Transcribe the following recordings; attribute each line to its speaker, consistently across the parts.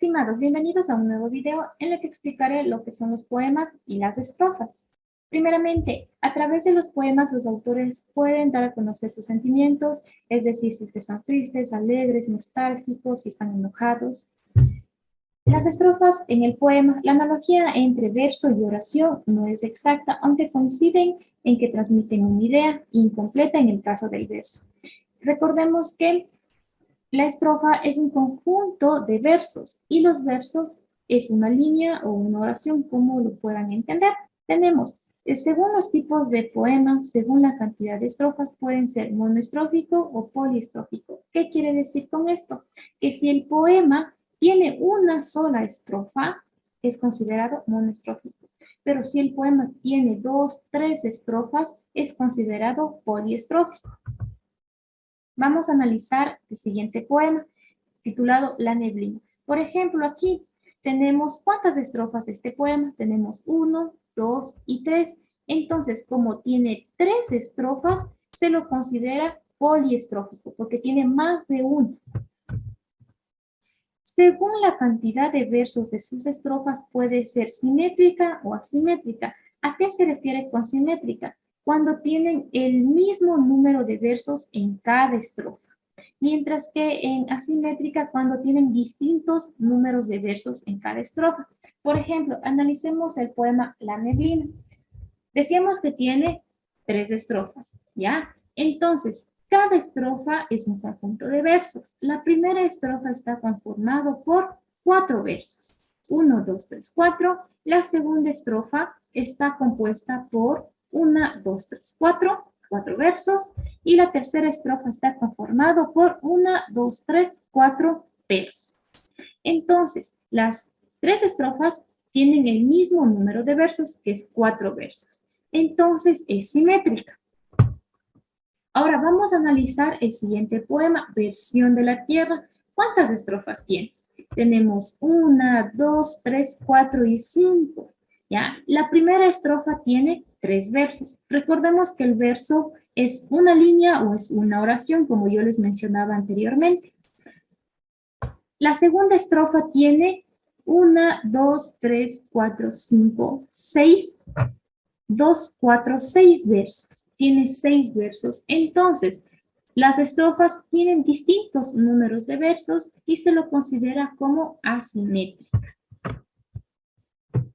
Speaker 1: Estimados, bienvenidos a un nuevo video en el que explicaré lo que son los poemas y las estrofas. Primeramente, a través de los poemas los autores pueden dar a conocer sus sentimientos, es decir, si están tristes, alegres, nostálgicos, si están enojados. Las estrofas en el poema, la analogía entre verso y oración no es exacta, aunque coinciden en que transmiten una idea incompleta en el caso del verso. Recordemos que la estrofa es un conjunto de versos y los versos es una línea o una oración, como lo puedan entender. Tenemos, según los tipos de poemas, según la cantidad de estrofas, pueden ser monoestrófico o poliestrófico. ¿Qué quiere decir con esto? Que si el poema tiene una sola estrofa, es considerado monoestrófico. Pero si el poema tiene 2, 3 estrofas, es considerado poliestrófico. Vamos a analizar el siguiente poema, titulado La neblina. Por ejemplo, aquí tenemos ¿cuántas estrofas de este poema? Tenemos 1, 2 y 3. Entonces, como tiene 3 estrofas, se lo considera poliestrófico, porque tiene más de una. Según la cantidad de versos de sus estrofas, puede ser simétrica o asimétrica. ¿A qué se refiere con simétrica? Cuando tienen el mismo número de versos en cada estrofa, mientras que en asimétrica cuando tienen distintos números de versos en cada estrofa. Por ejemplo, analicemos el poema La neblina. Decíamos que tiene 3 estrofas, ¿ya? Entonces, cada estrofa es un conjunto de versos. La primera estrofa está conformado por 4 versos. 1, 2, 3, 4. La segunda estrofa está compuesta por 1, 2, 3, 4 versos. Y la tercera estrofa está conformado por 1, 2, 3, 4 versos. Entonces, las 3 estrofas tienen el mismo número de versos, que es 4 versos. Entonces, es simétrica. Ahora vamos a analizar el siguiente poema, Versión de la Tierra. ¿Cuántas estrofas tiene? Tenemos 1, 2, 3, 4 y 5. ¿Ya? La primera estrofa tiene 3 versos. Recordemos que el verso es una línea o es una oración, como yo les mencionaba anteriormente. La segunda estrofa tiene 1, 2, 3, 4, 5, 6. 2, 4, 6 versos. Tiene 6 versos. Entonces, las estrofas tienen distintos números de versos y se lo considera como asimétrica.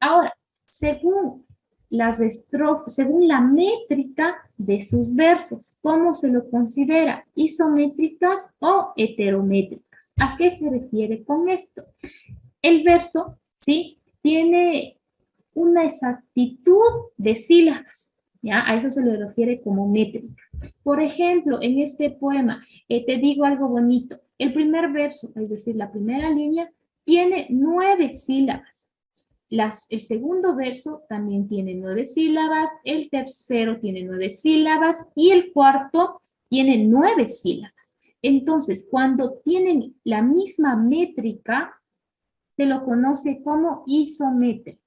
Speaker 1: Ahora, según la métrica de sus versos, ¿cómo se lo considera? ¿Isométricas o heterométricas? ¿A qué se refiere con esto? El verso, ¿sí?, tiene una exactitud de sílabas, ¿ya? A eso se le refiere como métrica. Por ejemplo, en este poema, te digo algo bonito. El primer verso, es decir, la primera línea, tiene 9 sílabas. El segundo verso también tiene 9 sílabas, el tercero tiene 9 sílabas y el cuarto tiene 9 sílabas. Entonces, cuando tienen la misma métrica, se lo conoce como isométrico.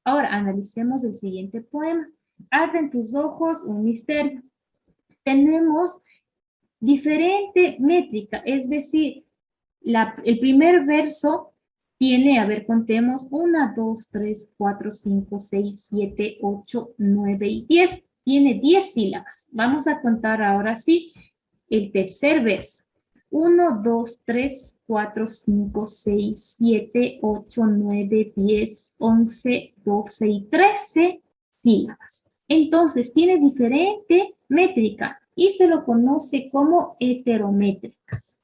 Speaker 1: Ahora, analicemos el siguiente poema. Arde en tus ojos un misterio. Tenemos diferente métrica, es decir, el primer verso tiene, a ver, contemos, 1, 2, 3, 4, 5, 6, 7, 8, 9 y 10. Tiene 10 sílabas. Vamos a contar ahora sí el tercer verso. 1, 2, 3, 4, 5, 6, 7, 8, 9, 10, 11, 12 y 13 sílabas. Entonces, tiene diferente métrica y se lo conoce como heterométricas.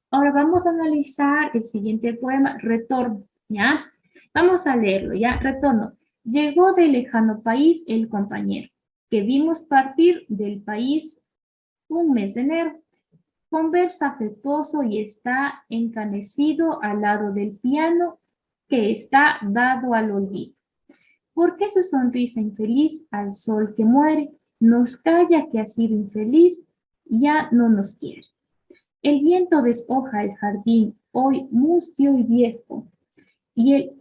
Speaker 1: Ahora vamos a analizar el siguiente poema, Retorno, ¿ya? Vamos a leerlo, ¿ya? Retorno. Llegó del lejano país el compañero, que vimos partir del país un mes de enero. Conversa afectuoso y está encanecido al lado del piano que está dado al olvido. ¿Por qué su sonrisa infeliz al sol que muere nos calla que ha sido infeliz, ya no nos quiere? El viento deshoja el jardín, hoy mustio y viejo, y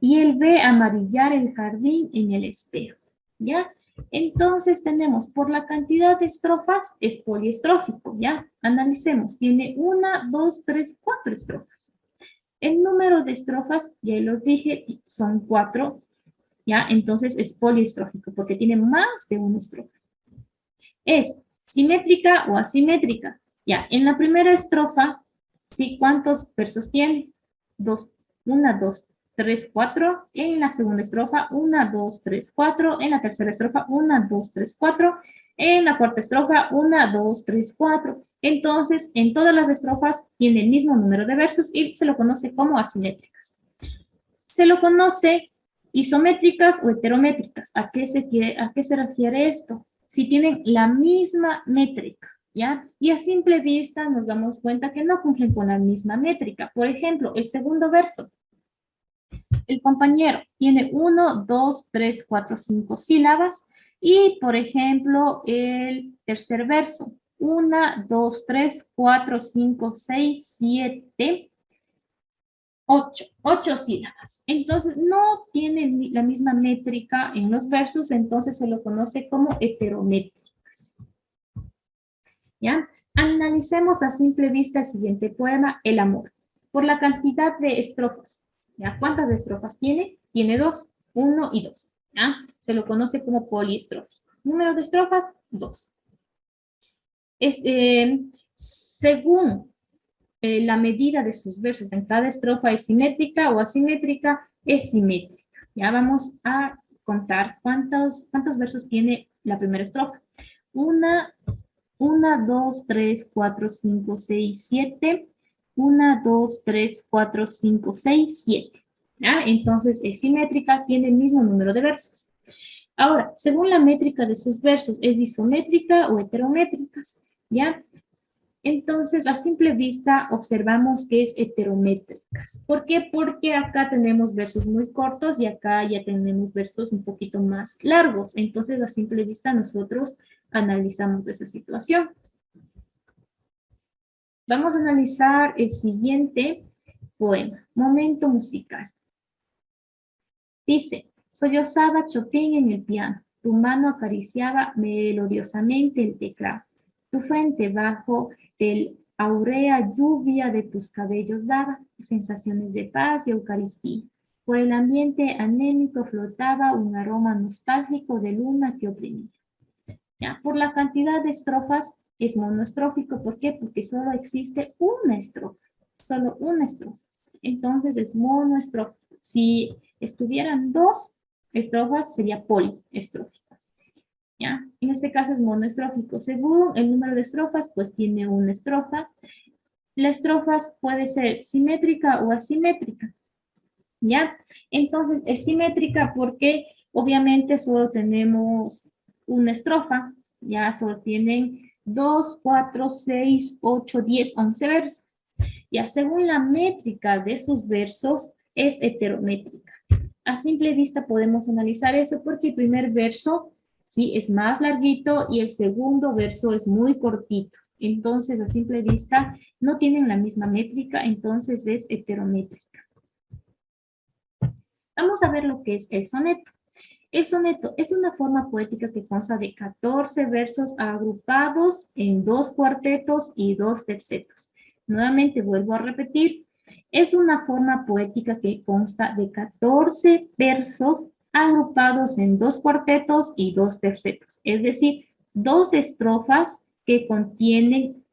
Speaker 1: él ve amarillar el jardín en el espejo, ¿ya? Entonces tenemos, por la cantidad de estrofas, es poliestrófico, ¿ya? Analicemos, tiene 1, 2, 3, 4 estrofas. El número de estrofas, ya los dije, son 4, ¿ya? Entonces es poliestrófico porque tiene más de una estrofa. ¿Es simétrica o asimétrica? Ya, en la primera estrofa, ¿sí? ¿Cuántos versos tiene? 2, 1, 2, 3, 4. En la segunda estrofa, 1, 2, 3, 4. En la tercera estrofa, 1, 2, 3, 4. En la cuarta estrofa, 1, 2, 3, 4. Entonces, en todas las estrofas tiene el mismo número de versos y se lo conoce como asimétricas. Se lo conoce isométricas o heterométricas. ¿A qué se refiere esto? Si tienen la misma métrica, ¿ya? Y a simple vista nos damos cuenta que no cumplen con la misma métrica. Por ejemplo, el segundo verso. El compañero tiene 1, 2, 3, 4, 5 sílabas. Y, por ejemplo, el tercer verso. 1, 2, 3, 4, 5, 6, 7, 8 sílabas. Entonces, no tiene la misma métrica en los versos, entonces se lo conoce como heterométricas. ¿Ya? Analicemos a simple vista el siguiente poema, El amor. Por la cantidad de estrofas. ¿Ya? ¿Cuántas estrofas tiene? Tiene 2, 1 y 2. ¿Ya? Se lo conoce como poliestrófico. Número de estrofas, 2. Según la medida de sus versos en cada estrofa es simétrica o asimétrica, es simétrica. Ya vamos a contar cuántos versos tiene la primera estrofa. 1, 2, 3, 4, 5, 6, 7. 1, 2, 3, 4, 5, 6, 7. ¿Ya? Entonces es simétrica, tiene el mismo número de versos. Ahora, según la métrica de sus versos, ¿es isométrica o heterométricas? ¿Ya? Entonces, a simple vista, observamos que es heterométricas. ¿Por qué? Porque acá tenemos versos muy cortos y acá ya tenemos versos un poquito más largos. Entonces, a simple vista, nosotros analizamos esa situación. Vamos a analizar el siguiente poema, Momento musical. Dice, sollozaba Chopin en el piano, tu mano acariciaba melodiosamente el teclado, tu frente bajo el aurea lluvia de tus cabellos daba sensaciones de paz y eucaristía. Por el ambiente anémico flotaba un aroma nostálgico de luna que oprimía. ¿Ya? Por la cantidad de estrofas es monoestrófico. ¿Por qué? Porque solo existe una estrofa, solo una estrofa. Entonces es monoestrófico. Si estuvieran 2 estrofas, sería poliestrófico. ¿Ya? En este caso es monoestrófico. Según el número de estrofas, pues tiene una estrofa. La estrofa puede ser simétrica o asimétrica. ¿Ya? Entonces es simétrica porque obviamente solo tenemos una estrofa. Ya solo tienen 2, 4, 6, 8, 10, 11 versos. Ya según la métrica de sus versos es heterométrica. A simple vista podemos analizar eso porque el primer verso sí es más larguito y el segundo verso es muy cortito. Entonces, a simple vista no tienen la misma métrica, entonces es heterométrica. Vamos a ver lo que es el soneto. El soneto es una forma poética que consta de 14 versos agrupados en 2 cuartetos y 2 tercetos. Nuevamente vuelvo a repetir, es una forma poética que consta de 14 versos agrupados en 2 cuartetos y 2 tercetos. Es decir, 2 estrofas que contienen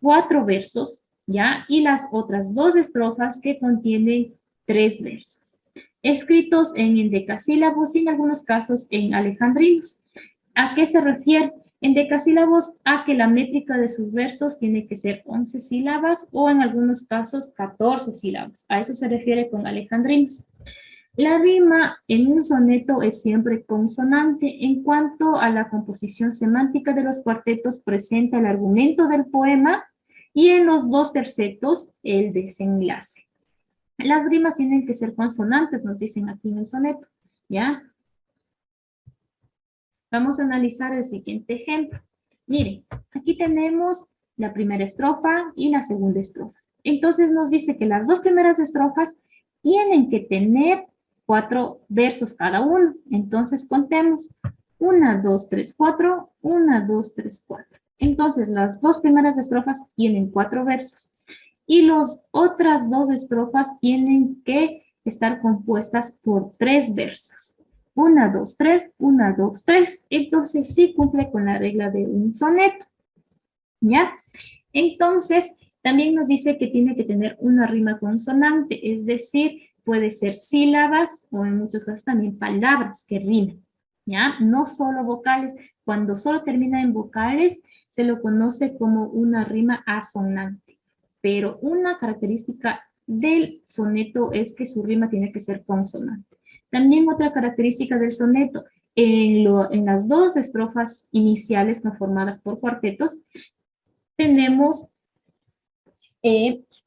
Speaker 1: 4 versos, ¿ya? Y las otras 2 estrofas que contienen 3 versos. Escritos en endecasílabos y en algunos casos en alejandrinos. ¿A qué se refiere? Endecasílabos a que la métrica de sus versos tiene que ser 11 sílabas o en algunos casos 14 sílabas. A eso se refiere con alejandrinos. La rima en un soneto es siempre consonante. En cuanto a la composición semántica de los cuartetos, presenta el argumento del poema y en los 2 tercetos el desenlace. Las rimas tienen que ser consonantes, nos dicen aquí en el soneto, ¿ya? Vamos a analizar el siguiente ejemplo. Miren, aquí tenemos la primera estrofa y la segunda estrofa. Entonces nos dice que las 2 primeras estrofas tienen que tener 4 versos cada uno. Entonces contemos 1, 2, 3, 4, 1, 2, 3, 4. Entonces las 2 primeras estrofas tienen 4 versos. y las otras dos estrofas tienen que estar compuestas por 3 versos. 1, 2, 3, 1, 2, 3. Entonces sí cumple con la regla de un soneto, ¿ya? Entonces, también nos dice que tiene que tener una rima consonante, es decir, puede ser sílabas o en muchos casos también palabras que rimen, ¿ya? No solo vocales. Cuando solo termina en vocales, se lo conoce como una rima asonante. Pero una característica del soneto es que su rima tiene que ser consonante. También otra característica del soneto, en las dos estrofas iniciales conformadas por cuartetos, tenemos,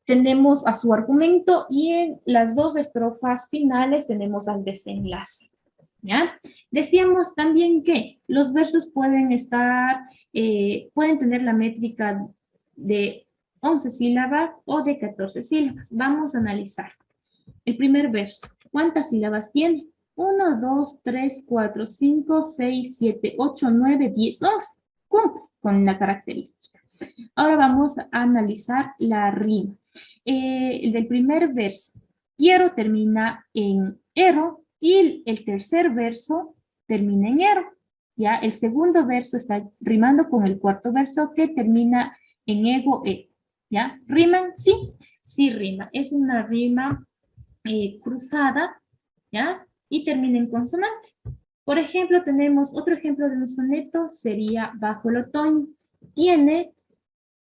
Speaker 1: tenemos a su argumento y en las dos estrofas finales tenemos al desenlace. ¿Ya? Decíamos también que los versos pueden estar, pueden tener la métrica de 11 sílabas o de 14 sílabas. Vamos a analizar. El primer verso, ¿cuántas sílabas tiene? 1, 2, 3, 4, 5, 6, 7, 8, 9, 10, 11. Cumple con la característica. Ahora vamos a analizar la rima. El del primer verso, quiero termina en ero y el tercer verso termina en ero. ¿Ya? El segundo verso está rimando con el cuarto verso que termina en ego, e. ¿Ya? ¿Riman? Sí, sí rima. Es una rima cruzada, ¿ya? Y termina en consonante. Por ejemplo, tenemos otro ejemplo de un soneto, sería Bajo el otoño. Tiene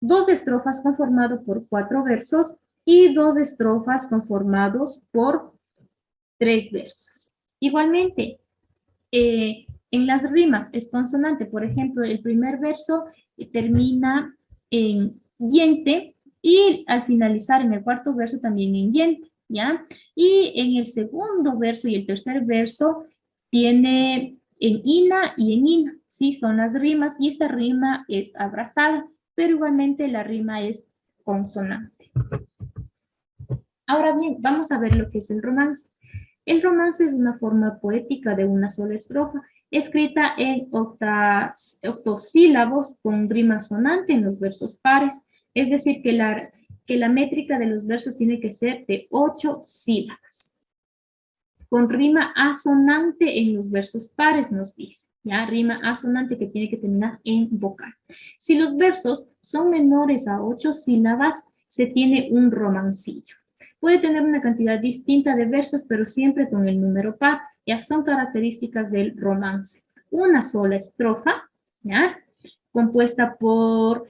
Speaker 1: 2 estrofas conformadas por 4 versos y 2 estrofas conformados por 3 versos. Igualmente, en las rimas es consonante. Por ejemplo, el primer verso termina en diente y al finalizar en el cuarto verso también en diente, ¿ya? Y en el segundo verso y el tercer verso tiene en ina y en ina, ¿sí? Son las rimas y esta rima es abrazada, pero igualmente la rima es consonante. Ahora bien, vamos a ver lo que es el romance. El romance es una forma poética de una sola estrofa, escrita en octosílabos con rima sonante en los versos pares, es decir, que la métrica de los versos tiene que ser de 8 sílabas, con rima asonante en los versos pares, nos dice, ¿ya? Rima asonante que tiene que terminar en vocal. Si los versos son menores a 8 sílabas, se tiene un romancillo. Puede tener una cantidad distinta de versos, pero siempre con el número par. Ya son características del romance. Una sola estrofa, ¿ya? Compuesta por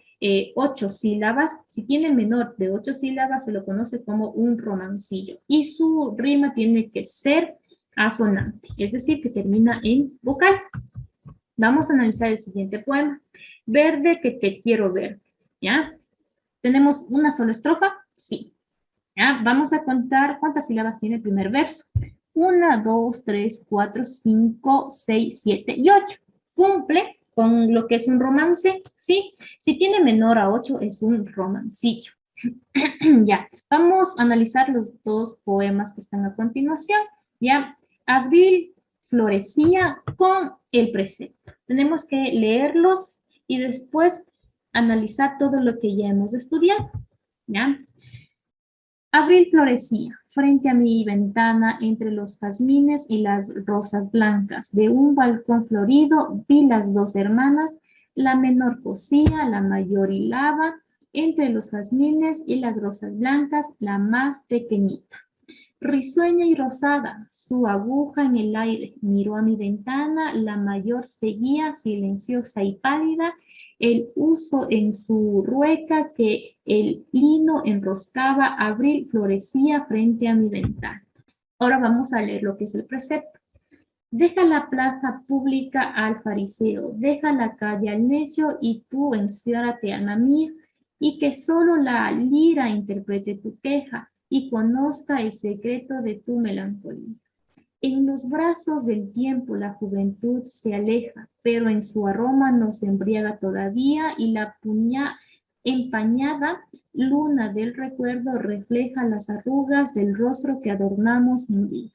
Speaker 1: 8 sílabas. Si tiene menor de 8 sílabas, se lo conoce como un romancillo. Y su rima tiene que ser asonante, es decir, que termina en vocal. Vamos a analizar el siguiente poema. Verde que te quiero ver, ¿ya? ¿Tenemos una sola estrofa? Sí. ¿Ya? Vamos a contar cuántas sílabas tiene el primer verso. 1, 2, 3, 4, 5, 6, 7 y 8. Cumple con lo que es un romance, ¿sí? Si tiene menor a 8 es un romancillo. Ya, vamos a analizar los dos poemas que están a continuación. Ya, Abril florecía con el precepto. Tenemos que leerlos y después analizar todo lo que ya hemos estudiado. ¿Ya? Abril florecía frente a mi ventana entre los jazmines y las rosas blancas. De un balcón florido vi las 2 hermanas, la menor cosía, la mayor hilaba, entre los jazmines y las rosas blancas, la más pequeñita. Risueña y rosada, su aguja en el aire, miró a mi ventana, la mayor seguía silenciosa y pálida, el huso en su rueca que el lino enroscaba, abril florecía frente a mi ventana. Ahora vamos a leer lo que es el precepto. Deja la plaza pública al fariseo, deja la calle al necio y tú enciérrate, alma mía, y que solo la lira interprete tu queja y conozca el secreto de tu melancolía. En los brazos del tiempo la juventud se aleja, pero en su aroma nos embriaga todavía y la empañada luna del recuerdo refleja las arrugas del rostro que adornamos un día.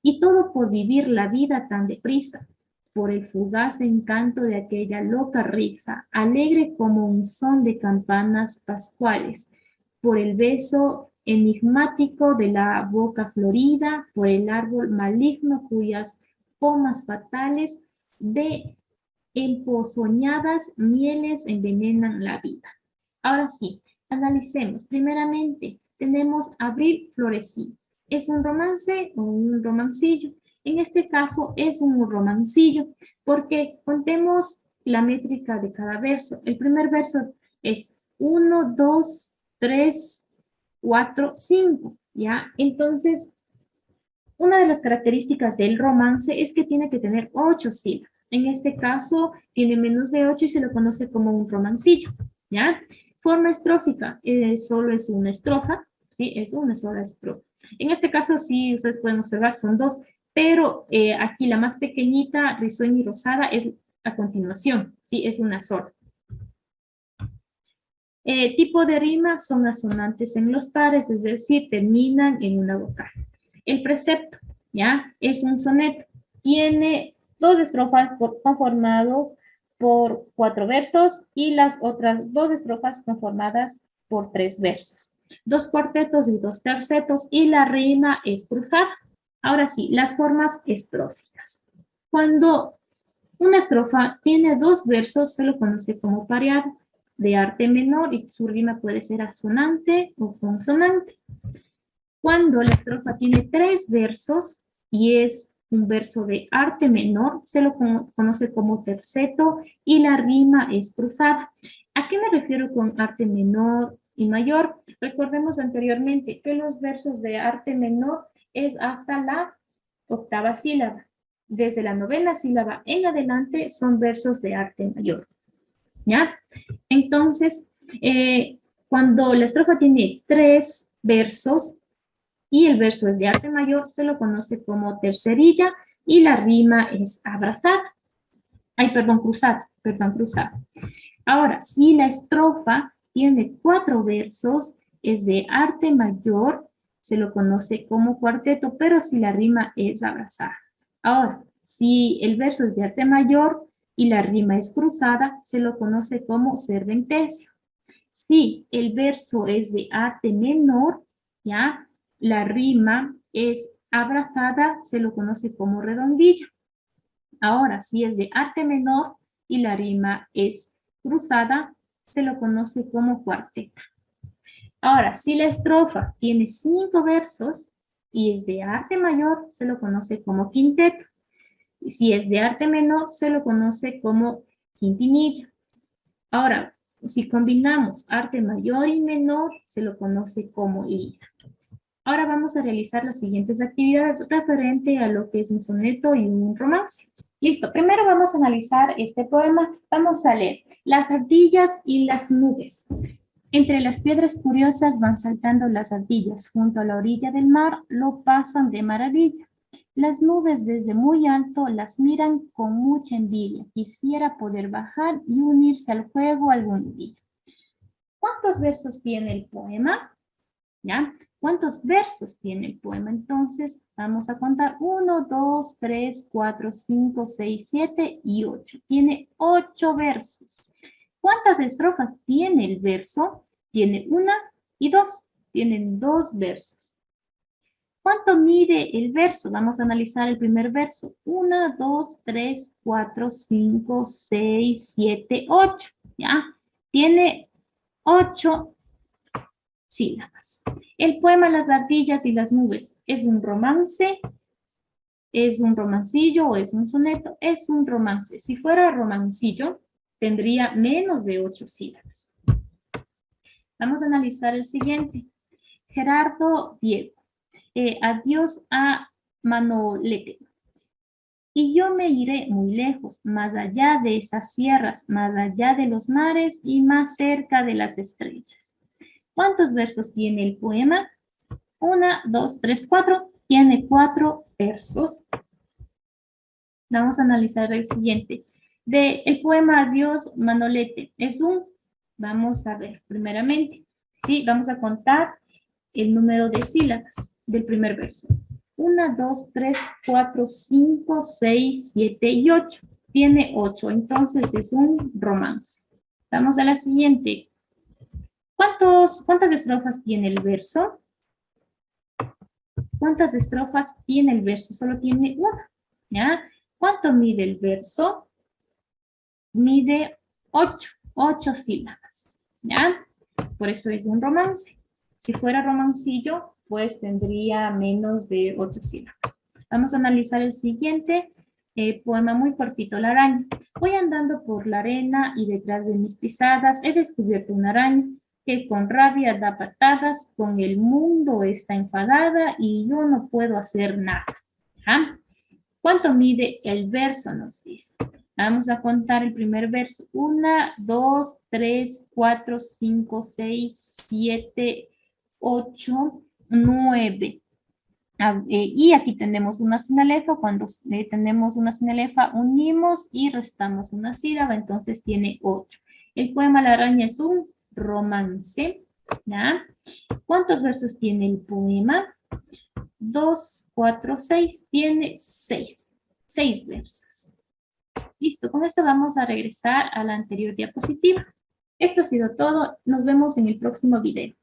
Speaker 1: Y todo por vivir la vida tan deprisa, por el fugaz encanto de aquella loca risa, alegre como un son de campanas pascuales, por el beso enigmático de la boca florida, por el árbol maligno cuyas pomas fatales de emponzoñadas mieles envenenan la vida. Ahora sí, analicemos. Primeramente, tenemos Abril Florecí. ¿Es un romance o un romancillo? En este caso es un romancillo porque contemos la métrica de cada verso. El primer verso es 1, 2, 3, 4, 5, ¿ya? Entonces, una de las características del romance es que tiene que tener 8 sílabas. En este caso, tiene menos de 8 y se lo conoce como un romancillo, ¿ya? Forma estrófica, solo es una estrofa, ¿sí? Es una sola estrofa. En este caso, sí, ustedes pueden observar, son dos, pero aquí la más pequeñita, risueña y rosada, es a continuación, ¿sí? Es una sola. Tipo de rima son asonantes en los pares, es decir, terminan en una vocal. El precepto, ¿ya? Es un soneto. Tiene dos estrofas conformados por 4 versos y las otras 2 estrofas conformadas por 3 versos. 2 cuartetos y 2 tercetos y la rima es cruzada. Ahora sí, las formas estróficas. Cuando una estrofa tiene 2 versos, se lo conoce como pareado de arte menor y su rima puede ser asonante o consonante. Cuando la estrofa tiene 3 versos y es un verso de arte menor, se lo conoce como terceto y la rima es cruzada. ¿A qué me refiero con arte menor y mayor? Recordemos anteriormente que los versos de arte menor es hasta la 8ª sílaba. Desde la 9ª sílaba en adelante son versos de arte mayor, ¿ya? Entonces, cuando la estrofa tiene 3 versos, y el verso es de arte mayor, se lo conoce como tercerilla y la rima es abrazada. Ay, perdón, cruzada. Ahora, si la estrofa tiene 4 versos, es de arte mayor, se lo conoce como cuarteto, pero si la rima es abrazada. Ahora, si el verso es de arte mayor y la rima es cruzada, se lo conoce como serpentecio. Si el verso es de arte menor, ¿ya? La rima es abrazada, se lo conoce como redondilla. Ahora, si es de arte menor y la rima es cruzada, se lo conoce como cuarteta. Ahora, si la estrofa tiene 5 versos y es de arte mayor, se lo conoce como quinteto. Y si es de arte menor, se lo conoce como quintinilla. Ahora, si combinamos arte mayor y menor, se lo conoce como lira. Ahora vamos a realizar las siguientes actividades referente a lo que es un soneto y un romance. Listo, primero vamos a analizar este poema. Vamos a leer las ardillas y las nubes. Entre las piedras curiosas van saltando las ardillas. Junto a la orilla del mar lo pasan de maravilla. Las nubes desde muy alto las miran con mucha envidia. Quisiera poder bajar y unirse al juego algún día. ¿Cuántos versos tiene el poema? ¿Ya? ¿Cuántos versos tiene el poema? Entonces, vamos a contar 1, 2, 3, 4, 5, 6, 7 y 8. Tiene 8 versos. ¿Cuántas estrofas tiene el verso? Tiene 1 y 2. Tienen 2 versos. ¿Cuánto mide el verso? Vamos a analizar el primer verso. 1, 2, 3, 4, 5, 6, 7, 8. ¿Ya? Tiene 8 sílabas. El poema Las ardillas y las nubes es un romance, es un romancillo o es un soneto. Es un romance. Si fuera romancillo, tendría menos de 8 sílabas. Vamos a analizar el siguiente. Gerardo Diego. Adiós a Manolete. Y yo me iré muy lejos, más allá de esas sierras, más allá de los mares y más cerca de las estrellas. ¿Cuántos versos tiene el poema? 1, 2, 3, 4. Tiene 4 versos. Vamos a analizar el siguiente. El poema Adiós Manolete. Vamos a ver primeramente. Sí, vamos a contar el número de sílabas del primer verso. 1, 2, 3, 4, 5, 6, 7 y 8. Tiene 8, entonces es un romance. Vamos a la siguiente. ¿Cuántas estrofas tiene el verso? ¿Cuántas estrofas tiene el verso? Solo tiene una, ¿ya? ¿Cuánto mide el verso? Mide 8 sílabas, ¿ya? Por eso es un romance. Si fuera romancillo, pues tendría menos de 8 sílabas. Vamos a analizar el siguiente poema muy cortito, La araña. Voy andando por la arena y detrás de mis pisadas he descubierto una araña que con rabia da patadas, con el mundo está enfadada y yo no puedo hacer nada. ¿Ah? ¿Cuánto mide el verso? Nos dice. Vamos a contar el primer verso. 1, 2, 3, 4, 5, 6, 7, 8, 9. Y aquí tenemos una sinalefa. Cuando tenemos una sinalefa, unimos y restamos una sílaba, entonces tiene 8. El poema La araña es un romance. ¿Ya? ¿Cuántos versos tiene el poema? 2, 4, 6. Tiene 6. 6 versos. Listo, con esto vamos a regresar a la anterior diapositiva. Esto ha sido todo. Nos vemos en el próximo video.